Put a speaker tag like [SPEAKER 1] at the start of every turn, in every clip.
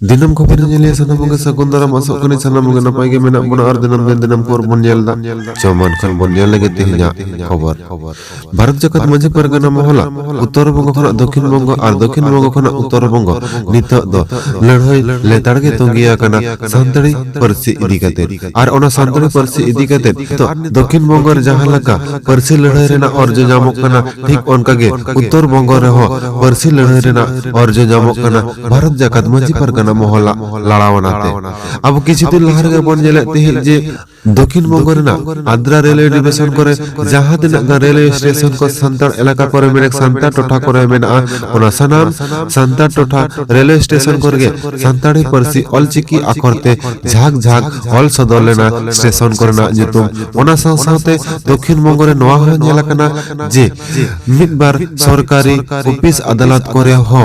[SPEAKER 1] Dinamkhobor nyele sanamungge sakundara masuk kani sanamungge napai ge menak buna ar dinamkhobor bon nyelda coman kan bon nyel lagi tihinya khobor Bharat jakat majhi Pargana Mahal Uttar Bongo khona Dakhin Bongo ar Dakhin Bongo khona Uttar Bongo nitok do ladhai letar ge tongiya kana Santali Parsi idi kate ar ona Santali Parsi idi kate to Dakhin Bongo re jahan laka Parsi ladhai rena orjo nyamok kana thik onka ge Uttar Bongo reho Parsi ladhai rena orjo nyamok kana Bharat jakat majhi Pargana Mahal lalawanate अब किसी दिन लहर के बन जेलते हैं जे दक्षिण बंगो Raina Adra railway division करे जहां दिन रेलवे स्टेशन को संताड़ इलाका करे मेरे संताड़ टोठा करे मेना ओना सनाम संताड़ टोठा रेलवे स्टेशन करगे संताड़ी परसी olchiki आखरते झाग झाग ऑल सदलेना स्टेशन करना जितुम ओना साथे दक्षिण बंगो रे नोआ हो जेलाकना जे मिदबार सरकारी ऑफिस अदालत करे हो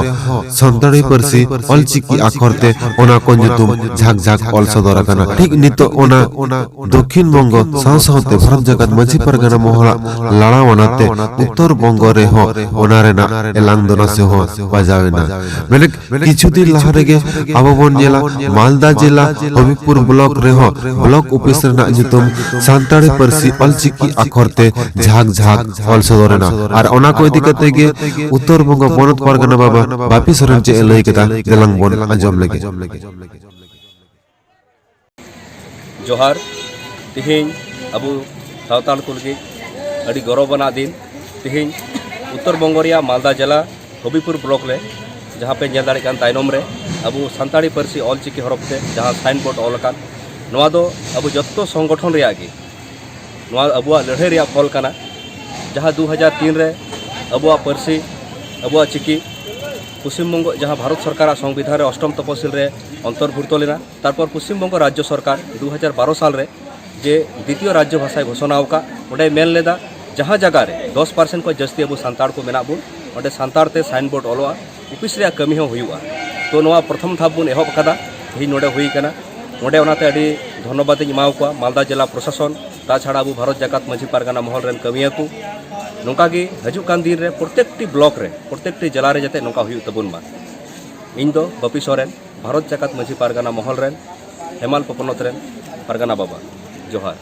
[SPEAKER 1] संताड़ी परसी olchiki आखरते ओना को जितुम झाग झाग ऑल सदरकना ठीक नितो ओना दक्षिण बंगो साथे भारत जगत माझी परगना महल लड़ावनाते उत्तर बंगो रे हो ओना रेना एलांग दोना से हो बजावेना मैंने किछु दिन लहरे गे अब बन जेला मालदा जिला हबीबपुर ब्लॉक रे हो ब्लॉक ऑफिस रेना जितुम संताली पारसी olchiki आखरते झाग झाग ऑल सदरना और ओना को इदी कते गे उत्तर बंगो बनत परगना बाबा बापी सरन चे लई केता देलांग बन अंजम लगे
[SPEAKER 2] जोहार तिहिन अबु सावताल कुलगे अड़ी गौरवना दिन तिहिन उत्तर बंगो रिया मालदा जिला हबीबपुर ब्लॉक ले जहाँ पे नेल दाड़े कान तायनम रे अबु संताली पारसी olchiki हरफते जहाँ साइन बोर्ड ऑल कान नोआ दो अबु जत्तो संगठन रिया गे नोआ अबुआ लड़ाई रिया फल काना जहाँ 2003 रे अबुआ पारसी अबुआ चिकी पश्चिम बंगो जहाँ भारत सरकार संविधान अष्टम तपसिल रे अंतर्भुक्त लेना तारपर पश्चिम बंगो राज्य सरकार 2012 साल रे जे द्वितीय राज्य भाषा घोषणा का ओडे मेन लेदा जहाँ जगह रे 10% को जस्ती अब सानताड़ को मेना बुन ओडे सानताड़ ते साइन बोर्ड ऑलोआ ऑफिस रे कमी हो हुआ तो नोआ प्रथम धाप बुन एहब कदा ही नोडे हुई कना नोडे ओनाते अडी धन्यवाद इमाव को मालदा जिला प्रशासन ता छाड़ा अब भारत जगत माझी पारगाना महल रेन कमिया को नौका गे हजू कान दिन रे प्रत्येकटी ब्लॉक रे प्रत्येकटी जिला रे जाते नौका हुई तबुन मा इन दो बपी सोरेन भारत जगत माझी पारगाना महल रेन हेमाल पपनत रेन पारगाना बाबा जोहार।